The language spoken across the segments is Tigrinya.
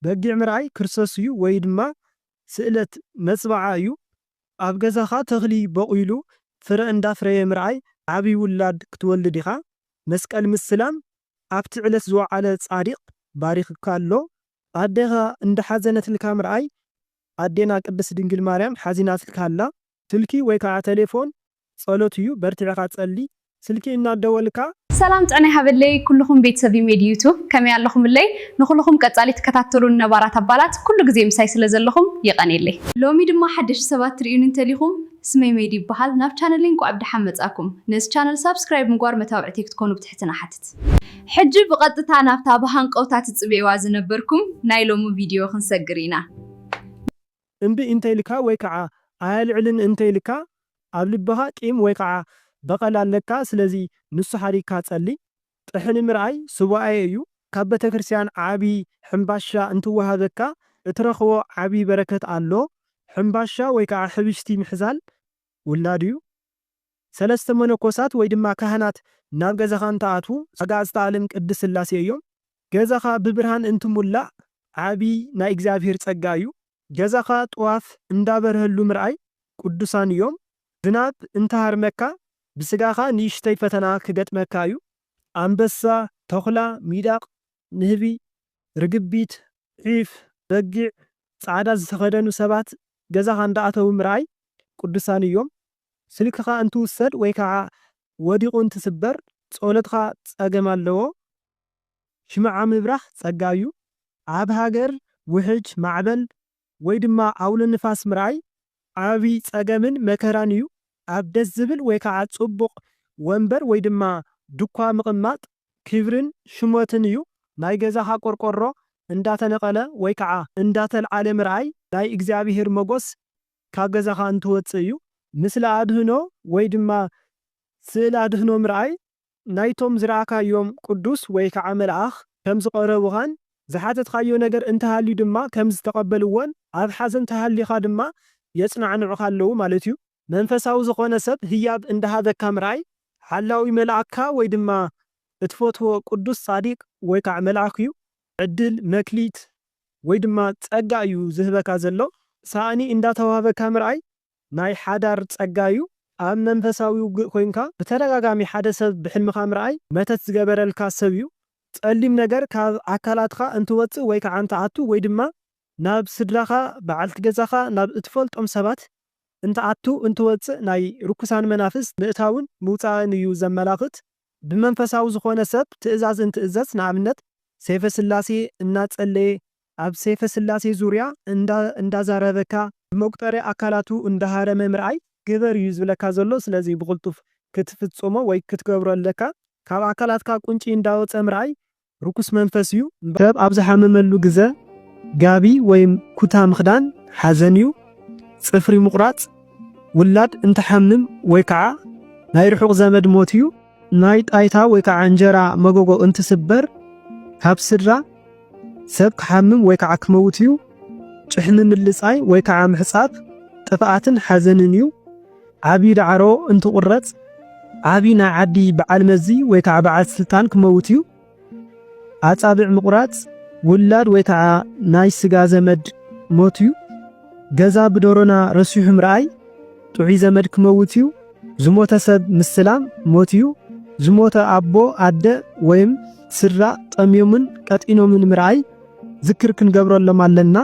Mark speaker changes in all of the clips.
Speaker 1: በጊዕ ምርኣይ ክርስቶስ እዩ ወይ ድማ ስእለት መጽባዓ እዩ ኣብ ገዛኻ ተኽሊ በቑሉ ፍረ እንዳፍረየ ምርኣይ ዓብይ ውላድ ክትወልድ ኢኻ መስቀል ምስላም ኣብቲ ዕለት ዝወዓለ ጻዲቕ ባሪኽካ ኣሎ ኣዴኻ እንዳሓዘነትልካ ምርኣይ ኣዴና ቅድስት ድንግል ማርያም ሓዚናትልካ ኣላ ስልኪ ወይ ከዓ ቴሌፎን ጸሎት እዩ በርቲዕኻ ጸሊ ስልኪ እናደወልካ
Speaker 2: ሰላም ጣና ሃበለይ ኩልኩም ቤተሰብ ሜዲ ዩቲዩብ ከመይ ኣለኹም ለይ ንኹልኩም ቀጻሊ ተከታተሉን ነባራት አባላት ኩሉ ግዜ ምሳይ ስለ ዘለኹም ይቀነለይ ሎሚ ድማ ሓድሽ ሰባት ትሪኡን እንተሊኹም ስመይ ሜዲ ይበሃል ናብ ቻነለይ እንቋ ኣብድሓ መጻኩም ነዚ ቻነል ሰብስክራይብ ምግባር መታወዕቲ ክትኮኑ ብትሕትና ሓትት ሕጂ ብቐጥታ ናብታ ብሃንቀውታት ጽብዕዋ ዝነበርኩም ናይ ሎሚ ቪድዮ ክንሰግር ኢና
Speaker 1: እምቢ እንተይልካ ወይ ከዓ ኣያልዕልን እንተይልካ ኣብ ልብኻ ቂም ወይ ከዓ በቀል ኣለካ ስለዚ ንሱ ሓሪካ ጸሊ ጥሕኒ ምርኣይ ስዋኣይ እዩ ካብ ቤተክርስትያን ዓቢ ሕምባሻ እንትወሃበካ እትረኽቦ ዓቢ በረከት ኣሎ ሕምባሻ ወይ ከዓ ሕብሽቲ ምሕዛል ውላድ እዩ ሰለስተ መነኮሳት ወይ ድማ ካህናት ናብ ገዛኻ እንተኣትዉ ኣጋዕዝተ ዓለም ቅድስት ሥላሴ እዮም ገዛኻ ብብርሃን እንትሙላእ ዓቢ ናይ እግዚአብሔር ጸጋ እዩ ገዛኻ ጥዋፍ እንዳበርህሉ ምርኣይ ቅዱሳን እዮም ዝናብ እንተሃርመካ ብስጋኻ ንእሽተይ ፈተና ክገጥመካ እዩ ኣንበሳ ተኹላ ሚዳቕ ንህቢ ርግቢት ዒፍ በጊዕ ጻዕዳ ዝተኸደኑ ሰባት ገዛኻ እንዳኣተው ምርኣይ ቅዱሳን እዮም ስልክኻ እንትውሰድ ወይ ከዓ ወዲቑ እንትስበር ጸሎትኻ ጸገም ኣለዎ ሽምዓ ምብራህ ጸጋ እዩ ኣብ ሃገር ውሕጅ ማዕበል ወይ ድማ ኣውሎ ንፋስ ምርኣይ ዓቢ ጸገምን መከራን እዩ ኣብ ደስ ዝብል ወይ ከዓ ጽቡቕ ወንበር ወይ ድማ ድኳ ምቕማጥ ክብርን ሽሞትን እዩ ናይ ገዛኻ ቆርቆሮ እንዳተነቐለ ወይ ከዓ እንዳተልዓለ ምርኣይ ናይ እግዚአብሔር መጎስ ካብ ገዛኻ እንትወፅእ እዩ ምስሊ ኣድህኖ ወይ ድማ ስእሊ ኣድህኖ ምርኣይ ናይቶም ዝረኣካዮም ቅዱስ ወይ ከዓ መልኣኽ ከም ዝቐረቡኻን ዝሓተትካዮ ነገር እንተሃልዩ ድማ ከም ዝተቐበልዎን ኣብ ሓዘን ተሃሊኻ ድማ የጽናዕንዑኻ ኣለዉ ማለት እዩ መንፈሳዊ ዝኾነ ሰብ ህያብ እንዳሃበካ ምርኣይ ሓላዊ መልኣክካ ወይ ድማ እትፈትዎ ቅዱስ ጻዲቕ ወይ ከዓ መልኣክ እዩ ዕድል መክሊት ወይ ድማ ጸጋ እዩ ዝህበካ ዘሎ ሳእኒ እንዳተዋሃበካ ምርኣይ ናይ ሓዳር ጸጋ እዩ ኣብ መንፈሳዊ ውግእ ኮይንካ ብተደጋጋሚ ሓደ ሰብ ብሕልምኻ ምርኣይ መተት ዝገበረልካ ሰብ እዩ ጸሊም ነገር ካብ ኣካላትካ እንትወፅእ ወይ ከዓ እንትኣቱ ወይ ድማ ናብ ስድራኻ በዓልቲ ገዛኻ ናብ እትፈልጦም ሰባት እንተኣቱ እንትወፅእ ናይ ርኩሳን መናፍስ ምእታውን ምውፃእን እዩ ዘመላኽት ብመንፈሳዊ ዝኾነ ሰብ ትእዛዝ እንትእዘዝ ንኣብነት ሰይፈ ስላሴ እናጸለየ ኣብ ሰይፈ ስላሴ ዙርያ እንዳዛረበካ ብመቁጠሪ ኣካላቱ እንዳሃረመ ምርኣይ ግበር እዩ ዝብለካ ዘሎ ስለዚ ብቕልጡፍ ክትፍጽሞ ወይ ክትገብሮ ኣለካ ካብ ኣካላትካ ቁንጪ እንዳወፀ ምርኣይ ርኩስ መንፈስ እዩ ሰብ ኣብ ዝሓመመሉ ግዜ ጋቢ ወይ ኩታ ምኽዳን ሓዘን እዩ ጽፍሪ ምቁራጽ ውላድ እንትሐምም ወይ ከዓ ናይ ርሑቕ ዘመድ ሞት እዩ ናይ ጣይታ ወይ ከዓ እንጀራ መጎጎ እንትስበር ካብ ስድራ ሰብ ክሓምም ወይ ከዓ ክመውት እዩ ጭሕሚ ምልጻይ ወይ ከዓ ምሕጻብ ጥፍኣትን ሓዘንን እዩ ዓቢ ዳዕሮ እንትቁረጽ ዓቢ ናይ ዓዲ በዓል መዚ ወይ ከዓ በዓል ስልጣን ክመውት እዩ ኣጻብዕ ምቁራጽ ውላድ ወይ ከዓ ናይ ስጋ ዘመድ ሞት እዩ ገዛ ብዶሮና ረሲሑ ምርኣይ ጥዑይ ዘመድ ክመውት እዩ ዝሞተ ሰብ ምስላም ሞት እዩ ዝሞተ ኣቦ ኣደ ወይም ስድራ ጠምዮምን ቀጢኖምን ምርኣይ ዝክር ክንገብረሎም ኣለና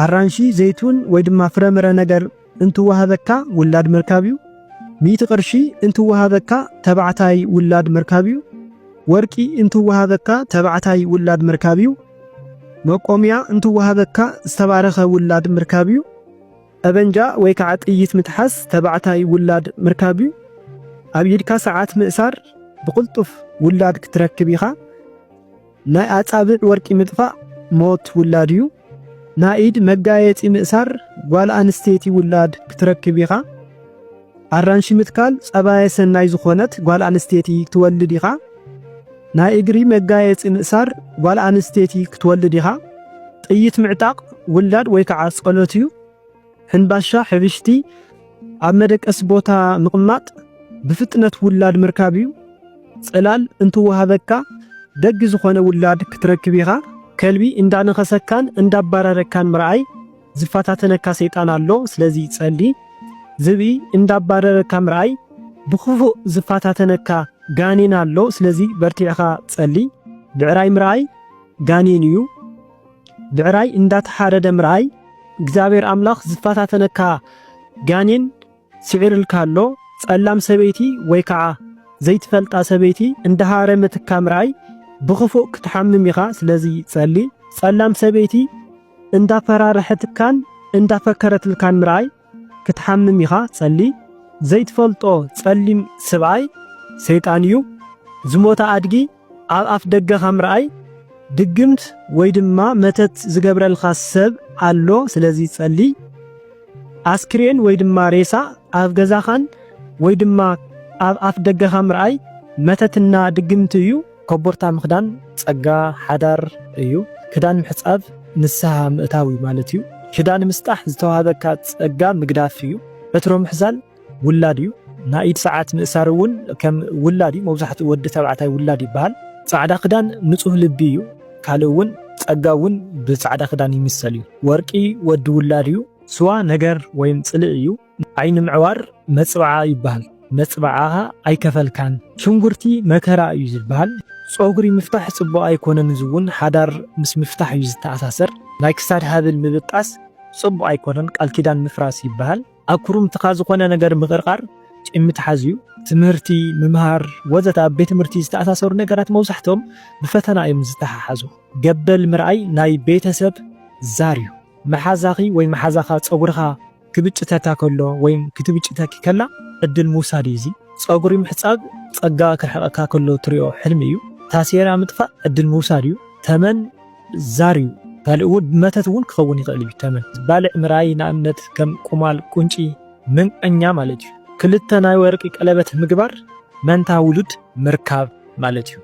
Speaker 1: ኣራንሺ ዘይቱን ወይ ድማ ፍረምረ ነገር እንትወሃበካ ውላድ ምርካብ እዩ 100 ቅርሺ እንትወሃበካ ተባዕታይ ውላድ ምርካብ እዩ ወርቂ እንትወሃበካ ተባዕታይ ውላድ ምርካብ እዩ መቆምያ እንትወሃበካ ዝተባረኸ ውላድ ምርካብ እዩ ጠበንጃ ወይ ከዓ ጥይት ምትሓስ ተባዕታይ ውላድ ምርካብ እዩ ኣብ ኢድካ ሰዓት ምእሳር ብቕልጡፍ ውላድ ክትረክብ ኢኻ ናይ ኣጻብዕ ወርቂ ምጥፋእ ሞት ውላድ እዩ ናይ ኢድ መጋየፂ ምእሳር ጓል ኣንስተይቲ ውላድ ክትረክብ ኢኻ ኣራንሺ ምትካል ጸባየ ሰናይ ዝኾነት ጓል ኣንስተይቲ ክትወልድ ኢኻ ናይ እግሪ መጋየፂ ምእሳር ጓል ኣንስተይቲ ክትወልድ ኢኻ ጥይት ምዕጣቕ ውላድ ወይ ከዓ ጸሎት እዩ ሕንባሻ ሕብሽቲ ኣብ መደቀስ ቦታ ምቕማጥ ብፍጥነት ውላድ ምርካብ እዩ ጽላል እንትወሃበካ ደግ ዝኾነ ውላድ ክትረክብ ኢኻ ከልቢ እንዳነኸሰካን እንዳባረረካን ምርአይ ዝፋታተነካ ሰይጣን ኣሎ ስለዚ ጸሊ ዝቢ እንዳባረረካ ምርአይ ብኽፉእ ዝፋታተነካ ጋኔን ኣሎ ስለዚ በርቲዕኻ ጸሊ ብዕራይ ምርአይ ጋኔን እዩ ብዕራይ እንዳተሓረደ ምርአይ እግዚአብሔር አምላኽ ዝፋታተነካ ጋኔን ስዒርልካ ኣሎ ጸላም ሰበይቲ ወይ ከዓ ዘይትፈልጣ ሰበይቲ እንዳሃረመትካ ምርአይ ብኽፉእ ክትሓምም ኢኻ ስለዚ ጸሊ ጸላም ሰበይቲ እንዳፈራረሐትካን እንዳፈከረትልካን ምርአይ ክትሓምም ኢኻ ጸሊ ዘይትፈልጦ ጸሊም ሰብኣይ ሰይጣን እዩ ዝሞታ አድጊ ኣብ ኣፍ ደገኻ ምርአይ ድግምት ወይ ድማ መተት ዝገብረልካ ሰብ ኣሎ ስለዚ ጸሊ አስክሬን ወይ ድማ ሬሳ ኣብ ገዛኻን ወይ ድማ ኣብ ኣፍ ደገኻ ምርአይ መተትና ድግምት እዩ ከቦርታ ምኽዳን ጸጋ ሓዳር እዩ ክዳን ምሕጻብ ንስሓ ምእታዊ ማለት እዩ ክዳን ምስጣሕ ዝተዋሃበካ ጸጋ ምግዳፍ እዩ በትሮ ምሕዛል ውላድ እዩ ናኢድ ሰዓት ምእሳር እውን ከም ውላድ እዩ መብዛሕትኡ ወዲ ተባዕታይ ውላድ ይበሃል ጻዕዳ ክዳን ንጹህ ልቢ እዩ ካልእ እውን ጸጋ እውን ብጻዕዳ ክዳን ይምሰል እዩ ወርቂ ወዲ ውላድ እዩ ስዋ ነገር ወይም ጽልእ እዩ ዓይኒ ምዕዋር መጽባዓ ይበሃል መጽባዓኻ ኣይከፈልካን ሽንጉርቲ መከራ እዩ ዝበሃል ጾጉሪ ምፍታሕ ጽቡቕ ኣይኮነን ዝውን ሓዳር ምስ ምፍታሕ እዩ ዝተኣሳሰር ናይ ክሳድ ሃብል ምብጣስ ጽቡቕ ኣይኮነን ቃል ኪዳን ምፍራስ ይበሃል ኣብ ኩሩምትኻ ዝኾነ ነገር ምቕርቃር ጭምት ሓዝዩ ትምህርቲ ምምሃር ወዘተ ኣብ ቤት ትምህርቲ ዝተኣሳሰሩ ነገራት መብዛሕትኦም ብፈተና እዮም ዝተሓሓዙ ገበል ምርኣይ ናይ ቤተሰብ ዛር እዩ መሓዛኺ ወይ መሓዛኻ ጸጉርኻ ክብጭተካ ከሎ ወይም ክትብጭተኪ ከላ ዕድል ምውሳድ እዩ ጸጉሪ ምሕጻብ ጸጋ ክርሕቐካ ከሎ ትሪኦ ሕልሚ እዩ ታሴራ ምጥፋእ ዕድል ምውሳድ እዩ ተመን ዛር እዩ ካልእ እውን መተት እውን ክኸውን ይኽእል እዩ ተመን ባልዕ ምርኣይ ንኣብነት ከም ቁማል ቁንጪ መንቀኛ ማለት እዩ ክልተ ናይ ወርቂ ቀለበት ምግባር መንታ ውሉድ ምርካብ ማለት እዩ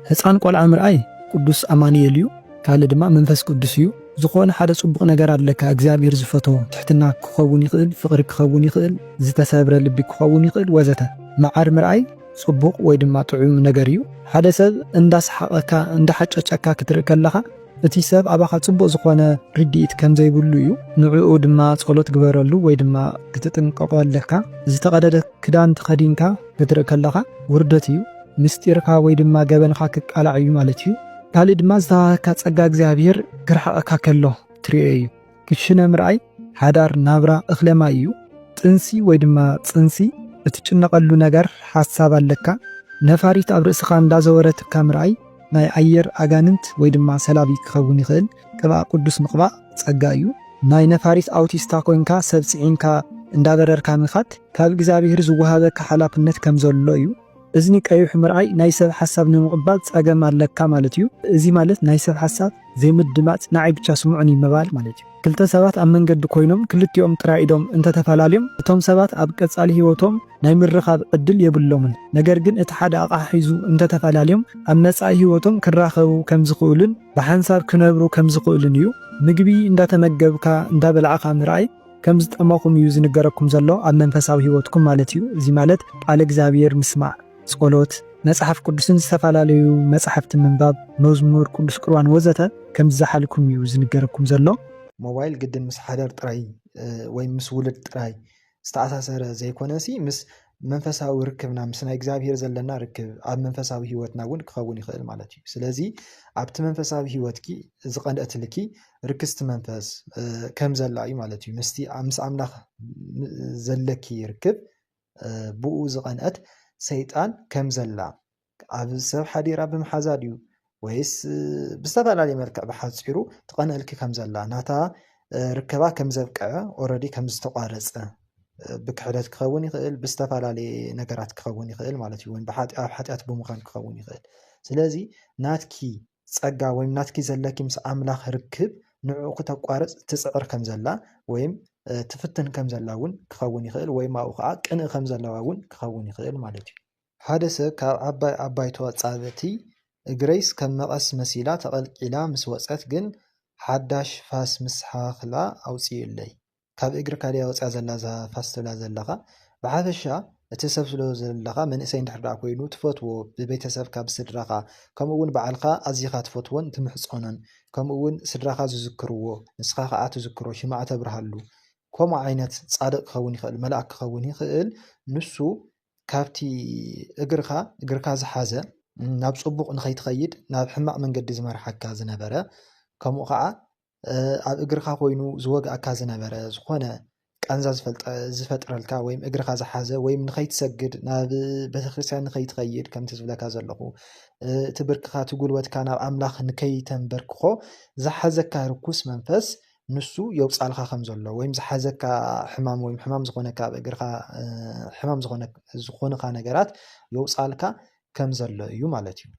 Speaker 1: ህፃን ቆልዓ ምርኣይ ቅዱስ አማኑኤል እዩ ካልእ ድማ መንፈስ ቅዱስ እዩ ዝኾነ ሓደ ጽቡቕ ነገር ኣለካ እግዚአብሔር ዝፈትዎ ትሕትና ክኸውን ይኽእል ፍቕሪ ክኸውን ይኽእል ዝተሰብረ ልቢ ክኸውን ይኽእል ወዘተ መዓር ምርኣይ ጽቡቕ ወይ ድማ ጥዑም ነገር እዩ ሓደ ሰብ እንዳስሓቐካ እንዳሓጨጨካ ክትርኢ ከለኻ እቲ ሰብ ኣባኻ ጽቡቕ ዝኾነ ርድኢት ከም ዘይብሉ እዩ ንዕኡ ድማ ጸሎት ግበረሉ ወይ ድማ ክትጥንቀቆ ኣለካ ዝተቐደደ ክዳን ተኸዲንካ ክትርኢ ከለኻ ውርደት እዩ ምስጢርካ ወይ ድማ ገበንካ ክቃላዕ እዩ ማለት እዩ ካልእ ድማ ዝተዋሃበካ ጸጋ እግዚአብሔር ክርሕቐካ ከሎ ትሪኦ እዩ ክሽነ ምርኣይ ሓዳር ናብራ እኽለማ እዩ ጥንሲ ወይ ድማ ጽንሲ እትጭነቐሉ ነገር ሓሳብ ኣለካ ነፋሪት ኣብ ርእስኻ እንዳዘወረትካ ምርኣይ ናይ ኣየር ኣጋንንት ወይ ድማ ሰላቢ ክኸውን ይኽእል ቅብኣ ቅዱስ ምቕባእ ጸጋ እዩ ናይ ነፋሪት ኣውቲስታ ኮይንካ ሰብ ጽዒንካ እንዳበረርካ ምኻድ ካብ እግዚአብሔር ዝወሃበካ ሓላፍነት ከም ዘሎ እዩ እዝኒ ቀይሕ ምርኣይ ናይ ሰብ ሓሳብ ንምቕባል ጸገም ኣለካ ማለት እዩ እዚ ማለት ናይ ሰብ ሓሳብ ዘይምድማጽ ንዓይ ብቻ ስምዑኒ ምባል ማለት እዩ ክልተ ሰባት ኣብ መንገዲ ኮይኖም ክልቲኦም ጥራይ ኢዶም እንተተፈላለዮም እቶም ሰባት ኣብ ቀጻሊ ህይወቶም ናይ ምርኻብ ዕድል የብሎምን ነገር ግን እቲ ሓደ ኣቕሓ ሒዙ እንተተፈላለዮም ኣብ መጻኢ ህይወቶም ክራኸቡ ከም ዝኽእሉን ብሓንሳብ ክነብሩ ከም ዝኽእሉን እዩ ምግቢ እንዳተመገብካ እንዳበልዓኻ ምርኣይ ከም ዝጠመኹም እዩ ዝንገረኩም ዘሎ ኣብ መንፈሳዊ ህይወትኩም ማለት እዩ እዚ ማለት ቃል እግዚአብሔር ምስማዕ ጸሎት መጽሐፍ ቅዱስን ዝተፈላለዩ መጽሐፍቲ ምንባብ መዝሙር ቅዱስ ቁርባን ወዘተ ከም ዝሓልኩም እዩ ዝንገረኩም ዘሎ ሞባይል ግድን ምስ ሓደር ጥራይ ወይ ምስ ውልድ ጥራይ ዝተኣሳሰረ ዘይኮነሲ ምስ መንፈሳዊ ርክብና ምስ ናይ እግዚአብሔር ዘለና ርክብ ኣብ መንፈሳዊ ህይወትና እውን ክኸውን ይኽእል ማለት እዩ ስለዚ ኣብቲ መንፈሳዊ ህይወትኪ ዝቐንደትልኪ ርክስቲ መንፈስ ከም ዘላ እዩ ማለት እዩ ምስ ኣምላኽ ዘለኪ ርክብ ብኡ ዝቐንአት ሰይጣን ከም ዘላ ኣብ ሰብ ሓዲራ ብምሓዛድ እዩ ወይስ ብዝተፈላለየ መልክዕ ብሓፂሩ ትቐንአልኪ ከም ዘላ ናታ ርከባ ከም ዘብቅዐ ኦልሬዲ ከም ዝተቋረፀ ብክሕደት ክኸውን ይኽእል ብዝተፈላለየ ነገራት ክኸውን ይኽእል ማለት እዩ ኣብ ሓጢኣት ብምዃን ክኸውን ይኽእል ስለዚ ናትኪ ጸጋ ወይም ናትኪ ዘለኪ ምስ ኣምላኽ ርክብ ንዕኡ ክተቋርፅ ትፅዕር ከም ዘላ ወይም ትፍትን ከም ዘላ እውን ክኸውን ይኽእል ወይም ኣብኡ ከዓ ቅንእ ከም ዘለዋ እውን ክኸውን ይኽእል ማለት እዩ ሓደ ሰብ ካብ ኣባይ ተወጻበቲ እግረይስ ከም መቐስ መሲላ ተቐልቂላ ምስ ወፀት ግን ሓዳሽ ፋስ ምስ ሓኽላ ኣውፅዩለይ ካብ እግሪ ካልያ ወፅያ ዘላ ፋስ ትብላ ዘለኻ ብሓፈሻ
Speaker 3: እቲ ሰብ ስለ ዘለኻ መንእሰይ እንድሕር ደኣ ኮይኑ ትፈትዎ ብቤተሰብካ ብስድራኻ ከምኡ እውን በዓልካ ኣዝኻ ትፈትዎን ትምሕፆንን ከምኡ እውን ስድራኻ ዝዝክርዎ ንስኻ ከዓ ትዝክሮ ሽማዕ ተብርሃሉ ከምኡ ዓይነት ጻድቕ ክኸውን ይኽእል መልኣክ ክኸውን ይኽእል ንሱ ካብቲ እግርካ ዝሓዘ ናብ ጽቡቕ ንኸይትኸይድ ናብ ሕማቕ መንገዲ ዝመርሓካ ዝነበረ ከምኡ ከዓ ኣብ እግርካ ኮይኑ ዝወግኣካ ዝነበረ ዝኾነ ቃንዛ ዝፈጥረልካ ወይም እግርካ ዝሓዘ ወይም ንኸይትሰግድ ናብ ቤተክርስትያን ንኸይትኸይድ ከምቲ ዝብለካ ዘለኹ እቲ ብርክኻ እቲ ጉልበትካ ናብ ኣምላኽ ንከይተንበርክኾ ዝሓዘካ ርኩስ መንፈስ ንሱ የውፃልካ ከም ዘሎ ወይም ዝሓዘካ ሕማም ወይም ሕማም ዝኾነካ ኣብ እግርካ ሕማም ዝኾነካ ነገራት የውፃልካ ከም ዘሎ እዩ ማለት እዩ።